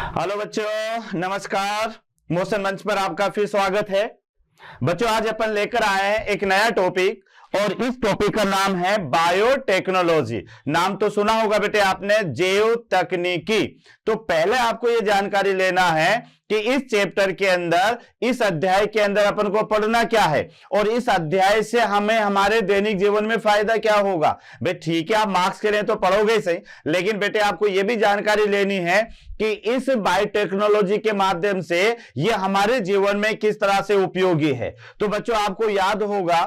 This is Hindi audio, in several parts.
हेलो बच्चों, नमस्कार। मोशन मंच पर आपका फिर स्वागत है। बच्चों, आज अपन लेकर आए हैं एक नया टॉपिक और इस टॉपिक का नाम है बायोटेक्नोलॉजी। नाम तो सुना होगा बेटे आपने, जैव तकनीकी। तो पहले आपको यह जानकारी लेना है कि इस चैप्टर के अंदर, इस अध्याय के अंदर अपन को पढ़ना क्या है और इस अध्याय से हमें हमारे दैनिक जीवन में फायदा क्या होगा। भाई ठीक है, आप मार्क्स के लिए तो पढ़ोगे ही सही, लेकिन बेटे आपको यह भी जानकारी लेनी है कि इस बायोटेक्नोलॉजी के माध्यम से यह हमारे जीवन में किस तरह से उपयोगी है। तो बच्चों, आपको याद होगा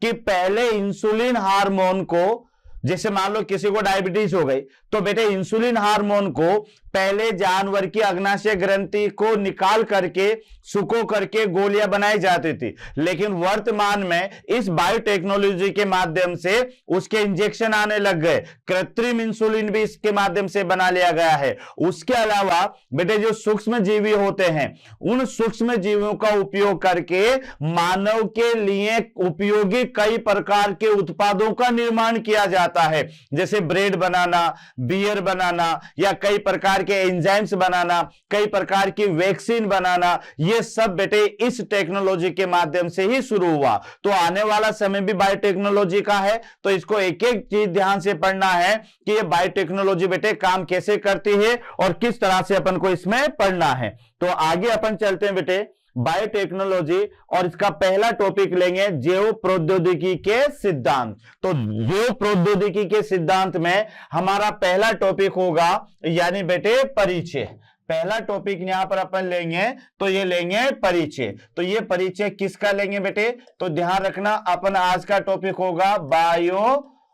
कि पहले इंसुलिन हार्मोन को, जैसे मान लो किसी को डायबिटीज हो गई, तो बेटे इंसुलिन हार्मोन को पहले जानवर की अग्नाशय ग्रंथि को निकाल करके सुखो करके गोलियां बनाई जाती थी, लेकिन वर्तमान में इस बायोटेक्नोलॉजी के माध्यम से उसके इंजेक्शन आने लग गए। कृत्रिम इंसुलिन भी इसके माध्यम से बना लिया गया है। उसके अलावा बेटे जो सूक्ष्म जीवी होते हैं, उन सूक्ष्म जीवों का उपयोग करके मानव के लिए उपयोगी कई प्रकार के उत्पादों का निर्माण किया जाता है, जैसे ब्रेड बनाना, बियर बनाना, या कई प्रकार के एंजाइम्स बनाना, कई प्रकार की वैक्सीन बनाना। ये सब बेटे इस टेक्नोलॉजी के माध्यम से ही शुरू हुआ। तो आने वाला समय भी बायोटेक्नोलॉजी का है, तो इसको एक एक चीज ध्यान से पढ़ना है कि ये बायोटेक्नोलॉजी बेटे काम कैसे करती है और किस तरह से अपन को इसमें पढ़ना है। तो आगे अपन चलते हैं बेटे बायोटेक्नोलॉजी, और इसका पहला टॉपिक लेंगे जैव प्रौद्योगिकी के सिद्धांत। तो जैव प्रौद्योगिकी के सिद्धांत में हमारा पहला टॉपिक होगा यानी बेटे परिचय। पहला टॉपिक यहां पर अपन लेंगे तो ये लेंगे परिचय। तो ये परिचय किसका लेंगे बेटे, तो ध्यान रखना अपन आज का टॉपिक होगा बायोटेक्नोलॉजी।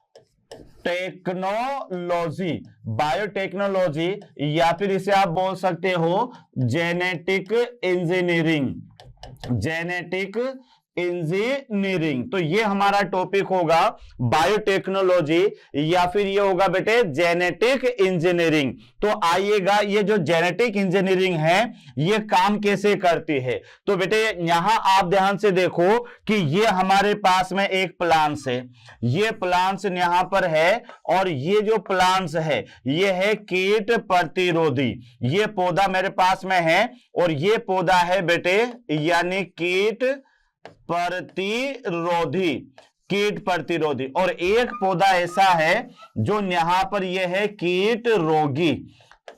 बायोटेक्नोलॉजी या फिर इसे आप बोल सकते हो जेनेटिक इंजीनियरिंग। जेनेटिक इंजीनियरिंग, तो ये हमारा टॉपिक होगा बायोटेक्नोलॉजी या फिर ये होगा बेटे जेनेटिक इंजीनियरिंग। तो आइएगा, ये जो जेनेटिक इंजीनियरिंग है ये काम कैसे करती है। तो बेटे यहां आप ध्यान से देखो कि ये हमारे पास में एक प्लांट्स है, ये प्लांट्स यहां पर है, और ये जो प्लांट्स है ये है कीट प्रतिरोधी। ये पौधा मेरे पास में है और ये पौधा है बेटे यानी कीट प्रतिरोधी। कीट प्रतिरोधी, और एक पौधा ऐसा है जो यहां पर यह है कीट रोगी।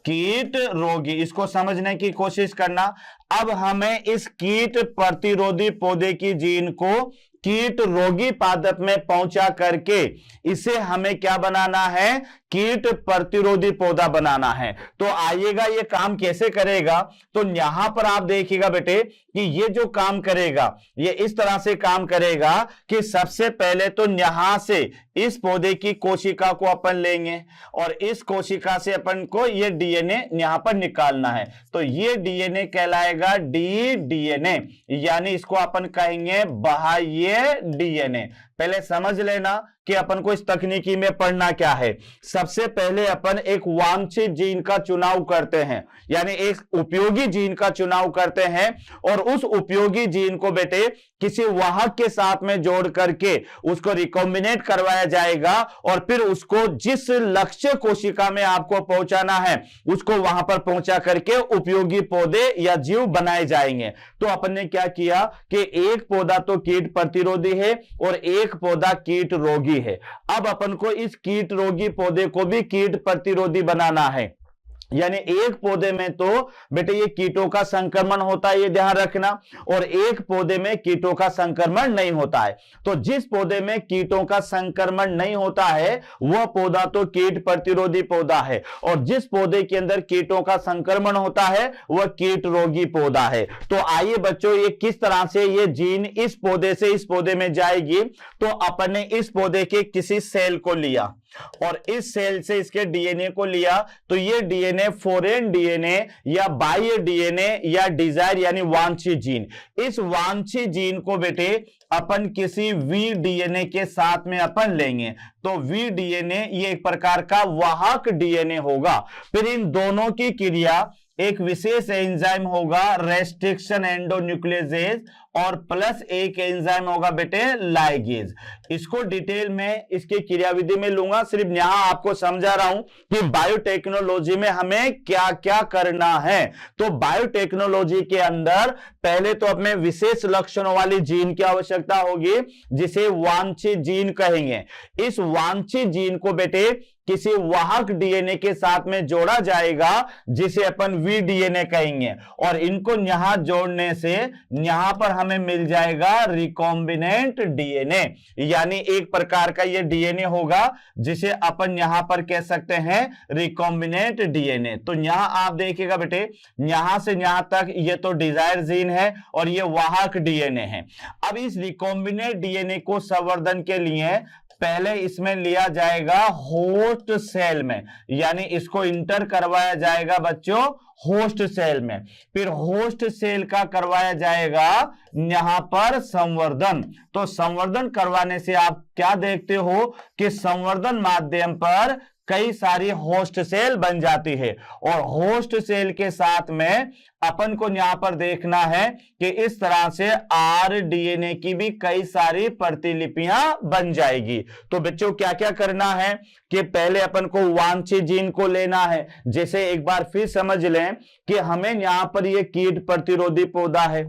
कीट रोगी, इसको समझने की कोशिश करना। अब हमें इस कीट प्रतिरोधी पौधे की जीन को कीट रोगी पादप में पहुंचा करके इसे हमें क्या बनाना है, कीट प्रतिरोधी पौधा बनाना है। तो आइएगा ये काम कैसे करेगा। तो यहां पर आप देखिएगा बेटे कि ये जो काम करेगा ये इस तरह से काम करेगा कि सबसे पहले तो यहां से इस पौधे की कोशिका को अपन लेंगे और इस कोशिका से अपन को ये डीएनए यहां पर निकालना है। तो ये डीएनए कहलाएगा डीएनए, यानी इसको अपन कहेंगे बाह्य डीएनए। पहले समझ लेना कि अपन को इस तकनीकी में पढ़ना क्या है। सबसे पहले अपन एक वांछित जीन का चुनाव करते हैं, यानी एक उपयोगी जीन का चुनाव करते हैं, और उस उपयोगी जीन को बेटे किसी वाहक के साथ में जोड़ करके उसको रिकॉम्बिनेट करवाया जाएगा, और फिर उसको जिस लक्ष्य कोशिका में आपको पहुंचाना है उसको वहां पर पहुंचा करके उपयोगी पौधे या जीव बनाए जाएंगे। तो अपन ने क्या किया कि एक पौधा तो कीट प्रतिरोधी है और एक पौधा कीट रोगी है। अब अपन को इस कीट रोगी पौधे को भी कीट प्रतिरोधी बनाना है, यानी एक पौधे में तो बेटे ये कीटों का संक्रमण होता है, ये ध्यान रखना, और एक पौधे में कीटों का संक्रमण नहीं होता है। तो जिस पौधे में कीटों का संक्रमण नहीं होता है वह पौधा तो कीट प्रतिरोधी पौधा है, और जिस पौधे के अंदर कीटों का संक्रमण होता है वह कीट रोगी पौधा है। तो आइए बच्चों, ये किस तरह से ये जीन इस पौधे से इस पौधे में जाएगी। तो अपन ने इस पौधे के किसी सेल को लिया और इस सेल से इसके डीएनए को लिया, तो ये डीएनए फॉरेन डीएनए या बाह्य डीएनए या डिजायर यानी वांछित जीन, इस वांछित जीन को बेटे अपन किसी वी डीएनए के साथ में अपन लेंगे। तो वी डीएनए ये एक प्रकार का वाहक डीएनए होगा। फिर इन दोनों की क्रिया एक विशेष एंजाइम होगा रेस्ट्रिक्शन एंडोन्यूक्लियोजेज और प्लस एक एंजाइम होगा बेटे लाइगेज। इसको डिटेल में इसकी क्रियाविधि में लूंगा, सिर्फ यहां आपको समझा रहा हूं कि बायोटेक्नोलॉजी में हमें क्या क्या करना है। तो बायोटेक्नोलॉजी के अंदर पहले तो हमें विशेष लक्षणों वाली जीन की आवश्यकता होगी जिसे वांछित जीन कहेंगे। इस वांछित जीन को बेटे किसी वाहक डीएनए के साथ में जोड़ा जाएगा जिसे अपन वी डीएनए कहेंगे, और इनको यहां जोड़ने से यहां पर हमें मिल जाएगा रिकॉम्बिनेंट डीएनए, यानी एक प्रकार का ये डीएनए होगा जिसे अपन यहां पर कह सकते हैं रिकॉम्बिनेंट डीएनए। तो यहां आप देखिएगा बेटे, यहां से यहां तक ये तो डिजायर जीन है और ये वाहक डीएनए है। अब इस रिकॉम्बिनेंट डीएनए को संवर्धन के लिए पहले इसमें लिया जाएगा होस्ट सेल में, यानी इसको इंटर करवाया जाएगा बच्चों होस्ट सेल में, फिर होस्ट सेल का करवाया जाएगा यहां पर संवर्धन। तो संवर्धन करवाने से आप क्या देखते हो कि संवर्धन माध्यम पर कई सारी होस्ट सेल बन जाती है, और होस्ट सेल के साथ में अपन को यहां पर देखना है कि इस तरह से आरडीएनए की भी कई सारी प्रतिलिपियां बन जाएगी। तो बच्चों क्या क्या करना है कि पहले अपन को वांछित जीन को लेना है। जैसे एक बार फिर समझ लें कि हमें यहां पर यह कीट प्रतिरोधी पौधा है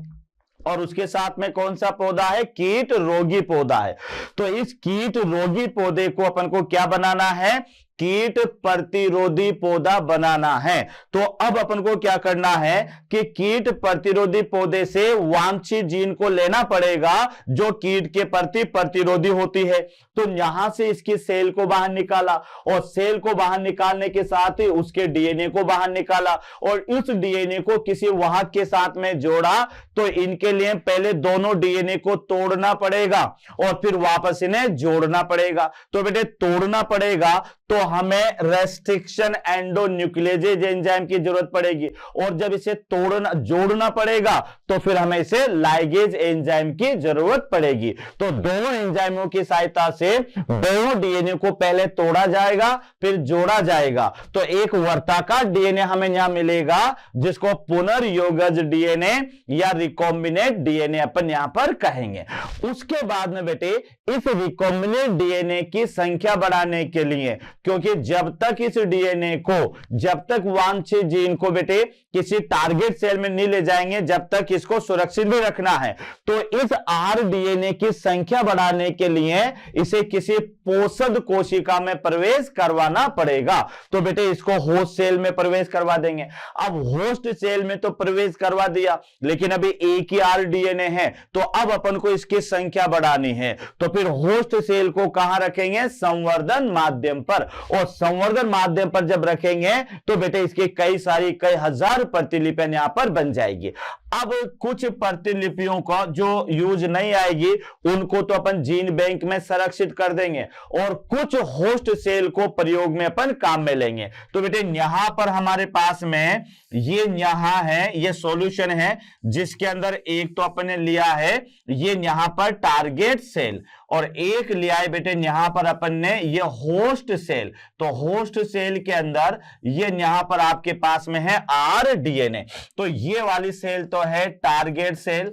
और उसके साथ में कौन सा पौधा है, कीट रोगी पौधा है। तो इस कीट रोगी पौधे को अपन को क्या बनाना है, कीट प्रतिरोधी पौधा बनाना है। तो अब अपन को क्या करना है कि कीट प्रतिरोधी पौधे से वांछित जीन को लेना पड़ेगा जो कीट के प्रति प्रतिरोधी होती है। तो यहां से इसकी सेल को बाहर निकाला, और सेल को बाहर निकालने के साथ ही उसके डीएनए को बाहर निकाला, और इस डीएनए को किसी वाहक के साथ में जोड़ा। तो इनके लिए पहले दोनों डीएनए को तोड़ना पड़ेगा और फिर वापस इन्हें जोड़ना पड़ेगा। तो बेटे तोड़ना पड़ेगा तो हमें रेस्ट्रिक्शन एंडोन्यूक्लियोजेज एंजाइम की जरूरत पड़ेगी, और जब इसे तोड़ना जोड़ना पड़ेगा तो फिर हमें इसे लाइगेज एंजाइम की जरूरत पड़ेगी। तो दोनों एंजाइमों की सहायता से दोनों डीएनए को पहले तोड़ा जाएगा फिर जोड़ा जाएगा। तो एक वर्ताकार डीएनए हमें यहां मिलेगा जिसको पुनर्योगज डीएनए या रिकॉम्बिनेंट डीएनए अपन यहां पर कहेंगे। उसके बाद में बेटे इस रिकॉम्बिनेंट डीएनए की संख्या बढ़ाने के लिए, क्योंकि जब तक इस डीएनए को, जब तक वांछित जीन को बेटे किसी टारगेट सेल में नहीं ले जाएंगे, जब तक इसको सुरक्षित भी रखना है, तो इस आरडीएनए की संख्या बढ़ाने के लिए इसे किसी पोषक कोशिका में प्रवेश करवाना पड़ेगा। तो बेटे इसको होस्ट सेल में प्रवेश करवा देंगे। अब होस्ट सेल में तो प्रवेश करवा दिया, लेकिन अभी एक ही आरडीएनए है, तो अब अपन को इसकी संख्या बढ़ानी है। तो फिर होस्ट सेल को कहां रखेंगे, संवर्धन माध्यम पर, और संवर्धन माध्यम पर जब रखेंगे तो बेटे इसके कई हजार प्रतिलिपियां यहां पर बन जाएगी। अब कुछ प्रतिलिपियों का जो यूज नहीं आएगी उनको तो अपन जीन बैंक में संरक्षित कर देंगे, और कुछ होस्ट सेल को प्रयोग में अपन काम में लेंगे। तो बेटे यहां पर हमारे पास में ये यहां है, ये सॉल्यूशन है जिसके अंदर एक तो अपन ने लिया है ये यहां पर टारगेट सेल, और एक लिया है बेटे यहां पर अपन ने ये होस्ट सेल। तो होस्ट सेल के अंदर ये यहां पर आपके पास में है आरडीएनए। तो ये वाली सेल तो है टारगेट सेल,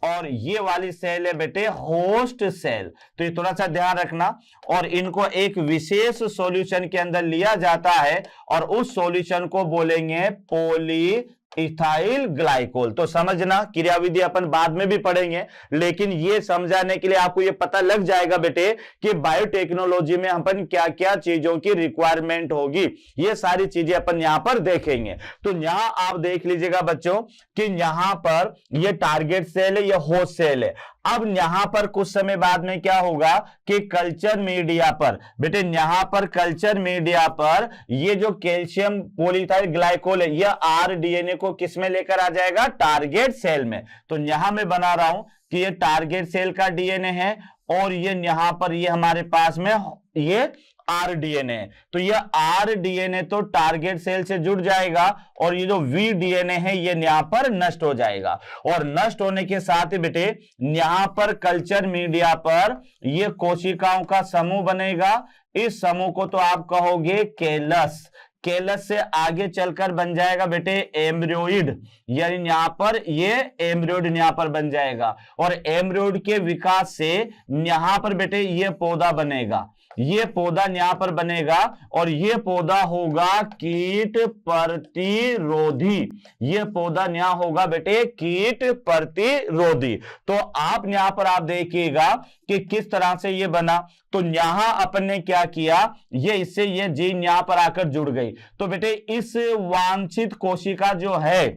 और ये वाली सेल है बेटे होस्ट सेल। तो ये थोड़ा सा ध्यान रखना, और इनको एक विशेष सॉल्यूशन के अंदर लिया जाता है, और उस सॉल्यूशन को बोलेंगे पॉली इथाइल ग्लाइकोल। तो समझना, क्रियाविधि अपन बाद में भी पढ़ेंगे, लेकिन ये समझाने के लिए आपको ये पता लग जाएगा बेटे कि बायोटेक्नोलॉजी में अपन क्या क्या चीजों की रिक्वायरमेंट होगी, ये सारी चीजें अपन यहां पर देखेंगे। तो यहां आप देख लीजिएगा बच्चों कि यहां पर ये टारगेट सेल है, ये होस्ट सेल है। अब यहां पर कुछ समय बाद में क्या होगा कि कल्चर मीडिया पर बेटे, यहां पर कल्चर मीडिया पर ये जो कैल्शियम पॉलीइथाइल ग्लाइकोल है, यह आरडीएनए को किस में लेकर आ जाएगा, टारगेट सेल में। तो यहां मैं बना रहा हूं कि ये टारगेट सेल का डीएनए है, और ये यहां पर ये हमारे पास में ये आरडीएनए। तो ये आरडीएनए तो टारगेट सेल से जुड़ जाएगा, और ये जो वी डीएनए है ये यहां पर नष्ट हो जाएगा, और नष्ट होने के साथ ही बेटे यहां पर कल्चर मीडिया पर ये कोशिकाओं का समूह बनेगा। इस समूह को तो आप कहोगे केलस। कैलस से आगे चलकर बन जाएगा बेटे एम्ब्रियोइड, यानी यहां पर ये एम्ब्रियोइड यहां पर बन जाएगा, और एम्ब्रियोइड के विकास से यहां पर बेटे ये पौधा बनेगा, ये पौधा यहां पर बनेगा, और ये पौधा होगा कीट प्रतिरोधी, ये पौधा यहां होगा बेटे कीट प्रतिरोधी। तो आप यहां पर आप देखिएगा कि किस तरह से ये बना। तो यहां अपन ने क्या किया, ये इससे ये जीन यहां पर आकर जुड़ गई। तो बेटे इस वांछित कोशिका जो है,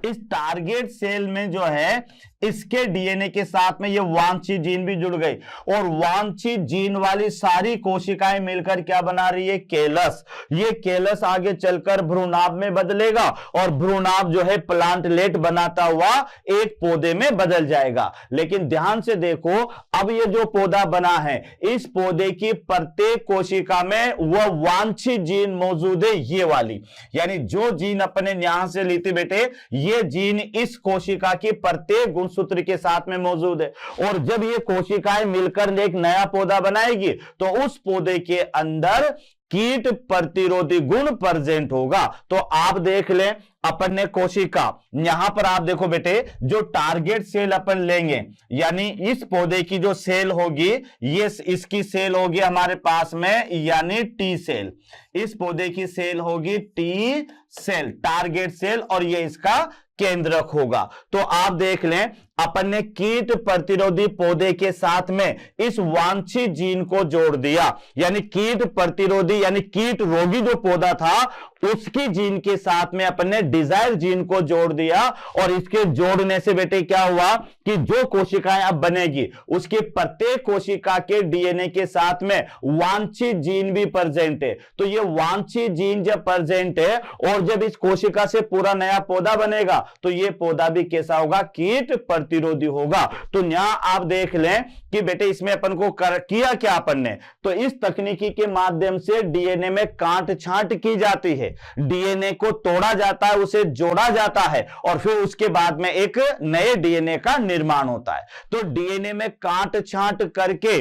इस टारगेट सेल में जो है, इसके डीएनए के साथ में ये वांछित जीन भी जुड़ गई, और वांछित जीन वाली सारी कोशिकाएं मिलकर क्या बना रही है, केलस। ये केलस आगे चलकर भ्रूणाभ में बदलेगा, और भ्रूणाभ जो है प्लांटलेट बनाता हुआ एक पौधे में बदल जाएगा। लेकिन ध्यान से देखो, अब ये जो पौधा बना है, इस पौधे की प्रत्येक कोशिका में वह वांछित जीन मौजूद है, ये वाली, यानी जो जीन अपने यहां से ली थी बेटे, ये जीन इस कोशिका की प्रत्येक गुणसूत्र के साथ में मौजूद है। और जब ये कोशिकाएं मिलकर एक नया पौधा बनाएगी, तो उस पौधे के अंदर कीट प्रतिरोधी गुण प्रेजेंट होगा। तो आप देख लें, अपन ने कोशिका, यहां पर आप देखो बेटे, जो टारगेट सेल अपन लेंगे, यानी इस पौधे की जो सेल होगी, ये इसकी सेल होगी हमारे पास में, यानी टी सेल। इस पौधे की सेल होगी टी सेल, टारगेट सेल, और ये इसका केंद्रक होगा। तो आप देख लें, अपन ने कीट प्रतिरोधी पौधे के साथ में इस वांछित जीन को जोड़ दिया, यानी कीट प्रतिरोधी यानी कीट रोगी जो पौधा था, उसकी जीन के साथ में अपन ने डिजायर जीन को जोड़ दिया। और इसके जोड़ने से बेटे क्या हुआ कि जो कोशिकाएं अब बनेगी, उसके प्रत्येक कोशिका के डीएनए के साथ में वांछित जीन भी प्रेजेंट है। तो ये वांछित जीन जब प्रेजेंट है, और जब इस कोशिका से पूरा नया पौधा बनेगा, तो ये पौधा भी कैसा होगा, कीट प्रतिरोधी होगा। तो यहां आप देख लें कि बेटे इसमें अपन को किया क्या अपन ने, तो इस तकनीकी के माध्यम से डीएनए में काट छांट की जाती है, डीएनए को तोड़ा जाता है, उसे जोड़ा जाता है, और फिर उसके बाद में एक नए डीएनए का निर्माण होता है। तो डीएनए में काट छांट करके,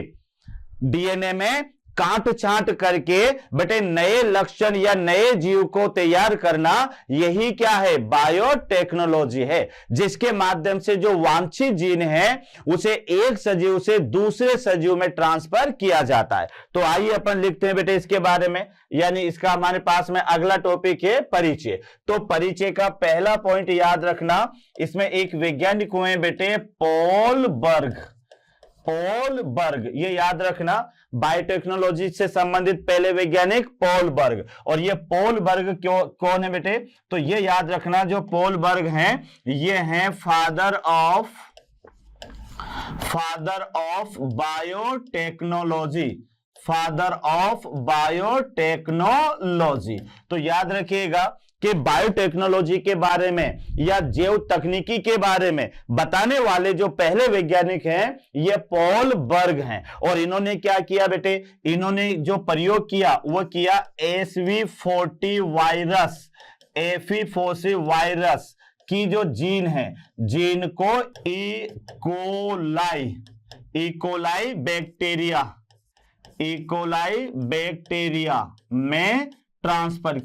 डीएनए में काट छांट करके बेटे नए लक्षण या नए जीव को तैयार करना, यही क्या है, बायोटेक्नोलॉजी है, जिसके माध्यम से जो वांछित जीन है, उसे एक सजीव से दूसरे सजीव में ट्रांसफर किया जाता है। तो आइए अपन लिखते हैं बेटे इसके बारे में, यानी इसका हमारे पास में अगला टॉपिक है परिचय। तो परिचय का पहला पॉइंट याद रखना, इसमें एक वैज्ञानिक हुए बेटे पॉल बर्ग, पॉल बर्ग, ये याद रखना, बायोटेक्नोलॉजी से संबंधित पहले वैज्ञानिक पॉल बर्ग। और ये पॉल बर्ग कौन है बेटे, तो ये याद रखना, जो पॉल बर्ग हैं, ये हैं father of biotechnology, father of biotechnology. तो याद रखिएगा कि बायोटेक्नोलॉजी के बारे में या जैव तकनीकी के बारे में बताने वाले जो पहले वैज्ञानिक हैं, ये पॉल बर्ग हैं। और इन्होंने क्या किया बेटे, इन्होंने जो प्रयोग किया वो किया SV40 वायरस, एफी40 वायरस की जो जीन है, जीन को इकोलाई बैक्टीरिया में ट्रांसफर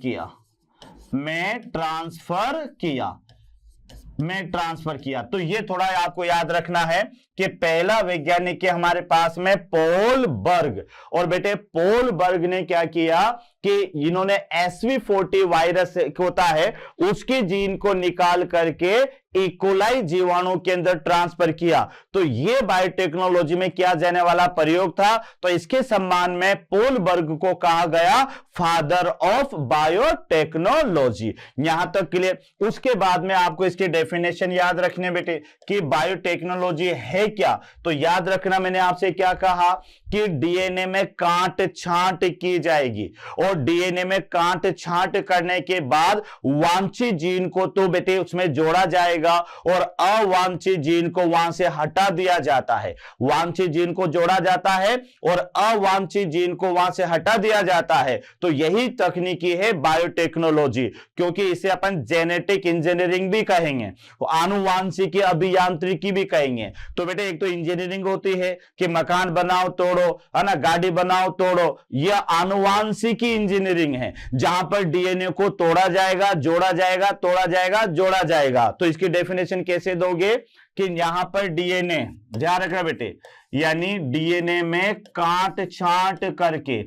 किया। तो ये थोड़ा आपको याद रखना है कि पहला वैज्ञानिक है हमारे पास में पॉल बर्ग। और बेटे पॉल बर्ग ने क्या किया कि इन्होंने SV40 वायरस होता है, उसके जीन को निकाल करके इकोलाई जीवाणु के अंदर ट्रांसफर किया। तो ये बायोटेक्नोलॉजी में किया जाने वाला प्रयोग था। तो इसके सम्मान में पॉल बर्ग को कहा गया फादर ऑफ बायोटेक्नोलॉजी। यहां तक क्लियर। उसके बाद में आपको इसकी डेफिनेशन याद रखने बेटे कि बायोटेक्नोलॉजी है क्या। तो याद रखना, मैंने आपसे क्या कहा कि डीएनए में काट छांट की जाएगी, और डीएनए में काट छांट करने के बाद वांछित जीन को तो बेटे उसमें जोड़ा जाएगा, और अवांछित जीन को वहां से हटा दिया जाता है। वांछित जीन को जोड़ा जाता है और अवांछित जीन को वहां से हटा दिया जाता है। तो यही तकनीकी है बायोटेक्नोलॉजी, क्योंकि इसे अपन जेनेटिक इंजीनियरिंग भी कहेंगे, आनुवांशिकी अभियांत्रिकी भी कहेंगे। तो बेटे एक तो इंजीनियरिंग होती है कि मकान बनाओ तोड़ो, है ना, गाड़ी बनाओ तोड़ो, यह आनुवांशिकी इंजीनियरिंग है, जहां पर डीएनए को तोड़ा जाएगा, जोड़ा जाएगा, तोड़ा जाएगा, जोड़ा जाएगा। तो इसकी डेफिनेशन कैसे दोगे कि यहां पर डीएनए, ध्यान रखना बेटे, यानी डीएनए में काट छांट करके,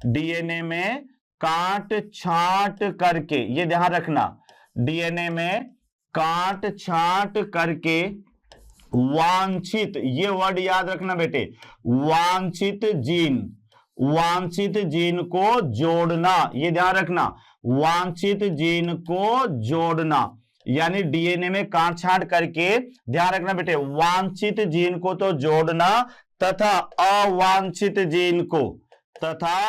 डीएनए में काट छांट करके, ये ध्यान रखना, डीएनए में काट छांट करके वांछित, ये वर्ड याद रखना बेटे, वांछित जीन को जोड़ना, ये ध्यान रखना, वांछित जीन को जोड़ना, यानी डीएनए में काट छांट करके, ध्यान रखना बेटे, वांछित जीन को तो जोड़ना तथा अवांछित जीन को, तथा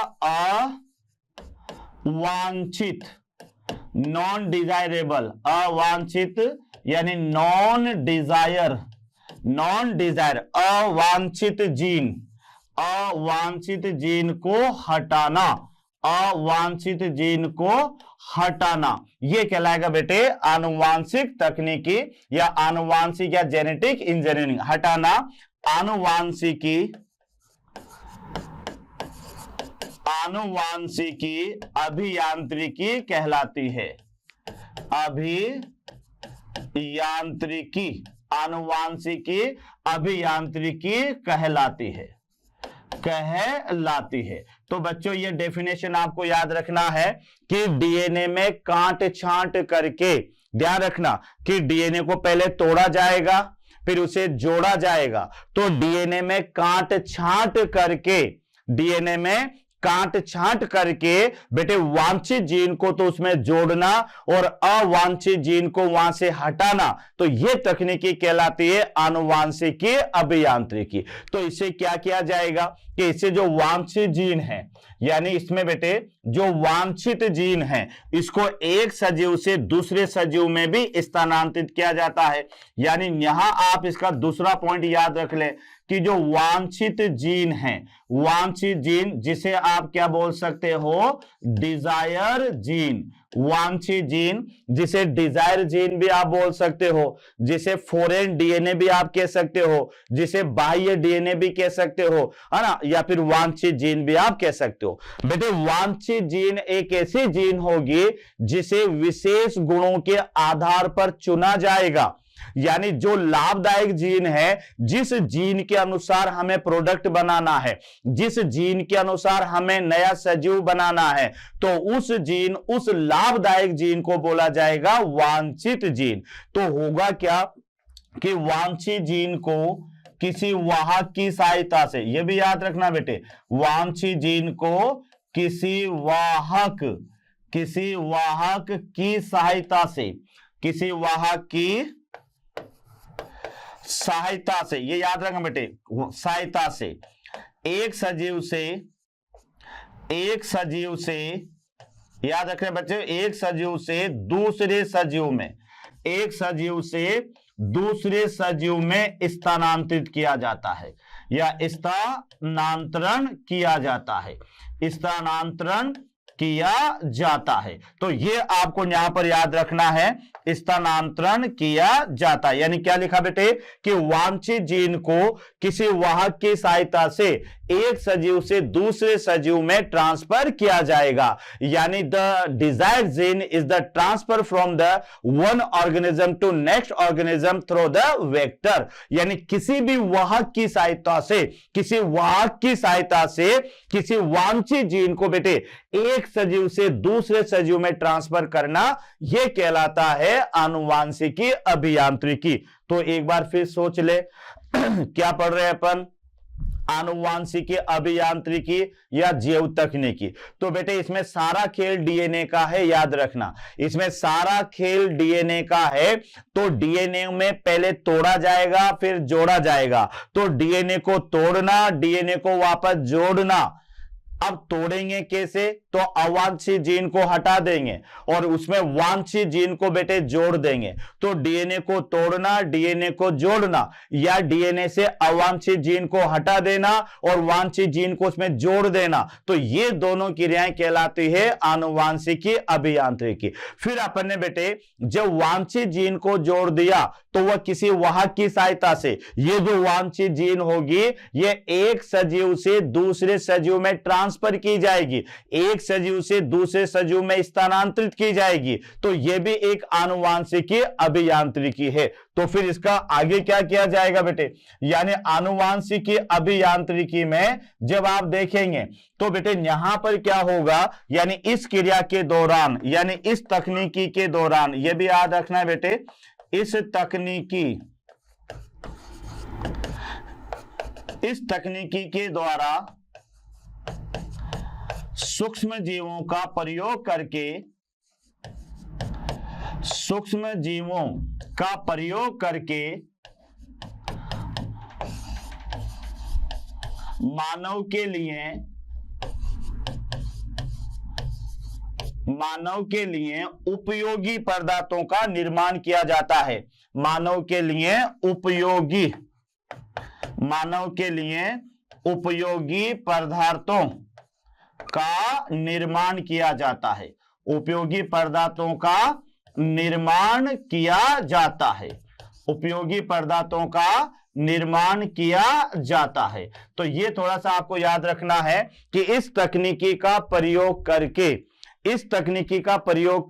अवांछित, नॉन डिजायरेबल, अवांछित यानी नॉन डिजायर, अवांछित जीन को हटाना, अवांछित जीन को हटाना, ये कहलाएगा बेटे आनुवांशिक तकनीकी या आनुवांशिक या जेनेटिक इंजीनियरिंग। हटाना आनुवांशिकी अभियांत्रिकी कहलाती है, आनुवांशिकी अभियांत्रिकी कहलाती है। तो बच्चों ये डेफिनेशन आपको याद रखना है कि डीएनए में काट छांट करके, ध्यान रखना कि डीएनए को पहले तोड़ा जाएगा फिर उसे जोड़ा जाएगा। तो डीएनए में काट छांट करके, डीएनए में काट छांट करके बेटे वांछित जीन को तो उसमें जोड़ना और अवांछित जीन को वहां से हटाना, तो यह तकनीकी कहलाती है आनुवांशिकी अभियांत्रिकी। तो इससे क्या किया जाएगा कि इससे जो वांछित जीन है, यानी इसमें बेटे जो वांछित जीन है, इसको एक सजीव से दूसरे सजीव में भी स्थानांतरित किया जाता है। यानी यहां आप इसका दूसरा पॉइंट याद रख लें कि जो वांछित जीन है, वांछित जीन जिसे आप क्या बोल सकते हो, डिजायर जीन, वांछित जीन जिसे डिजायर जीन भी आप बोल सकते हो, जिसे फॉरेन डीएनए भी आप कह सकते हो, जिसे बाह्य डीएनए भी कह सकते हो, है ना, या फिर वांछित जीन भी आप कह सकते हो। बेटे वांछित जीन एक ऐसी जीन होगी जिसे विशेष गुणों के आधार पर चुना जाएगा, यानी जो लाभदायक जीन है, जिस जीन के अनुसार हमें प्रोडक्ट बनाना है, जिस जीन के अनुसार हमें नया सजीव बनाना है, तो उस जीन, उस लाभदायक जीन को बोला जाएगा वांछित जीन। तो होगा क्या कि वांछित जीन को किसी वाहक की सहायता से, यह भी याद रखना बेटे, वांछित जीन को किसी वाहक की सहायता से, किसी वाहक की सहायता से, ये याद रखना बेटे, सहायता से एक सजीव से याद रखें बच्चे, एक सजीव से दूसरे सजीव में, एक सजीव से दूसरे सजीव में स्थानांतरित किया जाता है या स्थानांतरण किया जाता है, स्थानांतरण किया जाता है। तो ये आपको यहां पर याद रखना है, स्थानांतरण किया जाता है। यानी क्या लिखा बेटे कि वांछित जीन को किसी वाहक की सहायता से एक सजीव से दूसरे सजीव में ट्रांसफर किया जाएगा। यानी the desired gene is the transfer from the one organism to next organism through the vector. यानी किसी भी वाहक की सहायता से, किसी वाहक की सहायता से किसी वांछित जीन को बेटे एक सजीव से दूसरे सजीव में ट्रांसफर करना, यह कहलाता है आनुवांशिकी अभियांत्रिकी। तो एक बार फिर सोच ले क्या पढ़ रहे हैं अपन, आनुवांशिकी अभियांत्रिकी या जैव तकनीकी। तो बेटे इसमें सारा खेल डीएनए का है, याद रखना, इसमें सारा खेल डीएनए का है। तो डीएनए में पहले तोड़ा जाएगा फिर जोड़ा जाएगा। तो डीएनए को तोड़ना, डीएनए को वापस जोड़ना। अब तोड़ेंगे कैसे, तो अवांछित जीन को हटा देंगे और उसमें वांछित जीन को बेटे जोड़ देंगे। तो डीएनए को तोड़ना, डीएनए को जोड़ना, या डीएनए से अवांछित जीन को हटा देना और वांछित जीन को उसमें जोड़ देना। तो ये दोनों क्रियाएं कहलाती है आनुवांशिकी अभियांत्रिकी। फिर अपन ने बेटे जब वांछित जीन को जोड़ दिया तो तो वह किसी वाहक की सहायता से ये जो वांछित जीन होगी ये एक सजीव से दूसरे सजीव में ट्रांसफर की जाएगी, एक सजीव से दूसरे सजीव में स्थानांतरित की जाएगी। तो यह भी एक आनुवांशिकी अभियांत्रिकी है। तो फिर इसका आगे क्या किया जाएगा बेटे, यानी आनुवांशिकी अभियांत्रिकी में जब आप देखेंगे तो बेटे यहां पर क्या होगा, यानी इस क्रिया के दौरान, यानी इस तकनीकी के दौरान, यह भी याद रखना है बेटे, इस तकनीकी के द्वारा सूक्ष्म जीवों का प्रयोग करके मानव के लिए उपयोगी पदार्थों का निर्माण किया जाता है। मानव के लिए उपयोगी पदार्थों का निर्माण किया जाता है। उपयोगी पदार्थों का निर्माण किया जाता है। उपयोगी पदार्थों का निर्माण किया जाता है। तो ये थोड़ा सा आपको याद रखना है कि इस तकनीकी का प्रयोग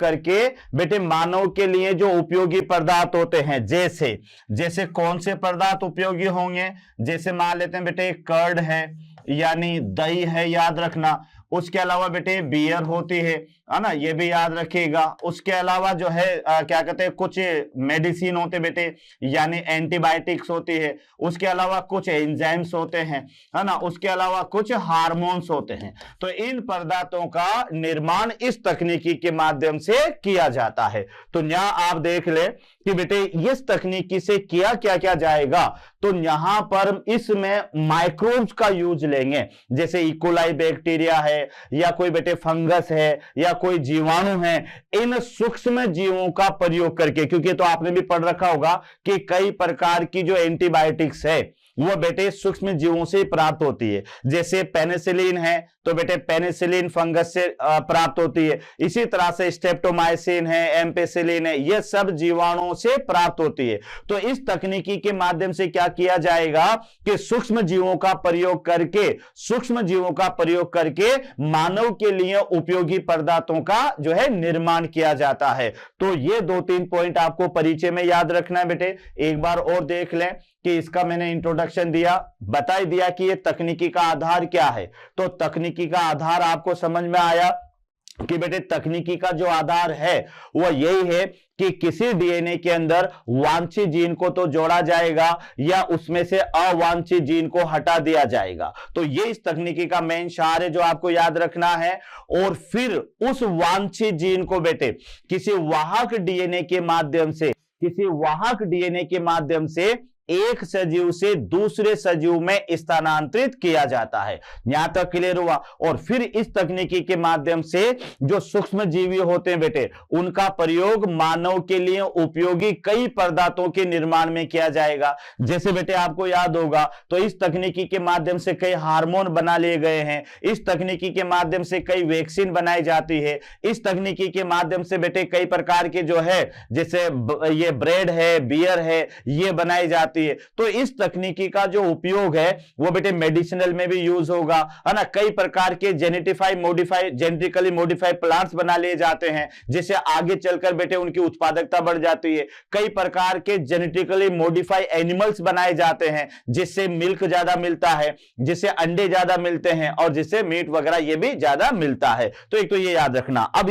करके बेटे मानव के लिए जो उपयोगी पदार्थ होते हैं, जैसे कौन से पदार्थ उपयोगी होंगे, जैसे मान लेते हैं बेटे कर्ड है, यानी दही है, याद रखना। उसके अलावा बेटे बियर होती है ना, ये भी याद रखिएगा। उसके अलावा जो है क्या कहते हैं, कुछ मेडिसिन होते बेटे, यानी एंटीबायोटिक्स होती है। उसके अलावा कुछ एंजाइम्स होते हैं, है ना। उसके अलावा कुछ हार्मोन्स होते हैं। तो इन पदार्थों का निर्माण इस तकनीकी के माध्यम से किया जाता है। तो यहाँ आप देख ले कि बेटे इस तकनीकी से किया क्या जाएगा, तो यहां पर इसमें माइक्रोब्स का यूज लेंगे, जैसे इकोलाई बैक्टीरिया है, या कोई बेटे फंगस है, या कोई जीवाणु है। इन सूक्ष्म जीवों का प्रयोग करके, क्योंकि तो आपने भी पढ़ रखा होगा कि कई प्रकार की जो एंटीबायोटिक्स है वो बेटे सूक्ष्म जीवों से प्राप्त होती है। जैसे पेनिसिलिन है तो बेटे पेनिसिलिन फंगस से प्राप्त होती है। इसी तरह से स्ट्रेप्टोमाइसिन है, एम्पेसिलिन है, ये सब जीवाणुओं से प्राप्त होती है। तो इस तकनीकी के माध्यम से क्या किया जाएगा कि सूक्ष्म जीवों का प्रयोग करके मानव के लिए उपयोगी पदार्थों का जो है निर्माण किया जाता है। तो ये 2-3 पॉइंट आपको परिचय में याद रखना है बेटे। एक बार और देख लें कि इसका मैंने इंट्रोडक्शन दिया, बता ही दिया कि ये तकनीकी का आधार क्या है। तो तकनीकी का आधार आपको समझ में आया कि बेटे तकनीकी का जो आधार है वह यही है कि किसी डीएनए के अंदर वांछित जीन को तो जोड़ा जाएगा या उसमें से अवांछित जीन को हटा दिया जाएगा। तो ये इस तकनीकी का मेन सार है जो आपको याद रखना है। और फिर उस वांछित जीन को बेटे किसी वाहक डीएनए के माध्यम से एक सजीव से दूसरे सजीव में स्थानांतरित किया जाता है। यहां तक क्लियर हुआ। और फिर इस तकनीकी के माध्यम से जो सूक्ष्म जीवी होते हैं बेटे उनका प्रयोग मानव के लिए उपयोगी कई पदार्थों के निर्माण में किया जाएगा। जैसे बेटे आपको याद होगा तो इस तकनीकी के माध्यम से कई हार्मोन बना लिए गए हैं। इस तकनीकी के माध्यम से कई वैक्सीन बनाई जाती है। इस तकनीकी के माध्यम से बेटे कई प्रकार के जो है जैसे ये ब्रेड है, बियर है, ये बनाई जाती है। तो इस तकनीकी का जो उपयोग है वो बेटे मेडिसिनल में भी यूज होगा, है ना। कई प्रकार के जेनेटिकली मॉडिफाइड प्लांट्स बना लिए जाते हैं जिससे आगे चलकर बेटे उनकी उत्पादकता बढ़ जाती है। कई प्रकार के जेनेटिकली मॉडिफाइड एनिमल्स बनाए जाते हैं जिससे मिल्क ज्यादा मिलता है, जिससे अंडे ज्यादा मिलते हैं और जिससे मीट वगैरह ये भी ज्यादा मिलता है। तो एक तो ये याद रखना। अब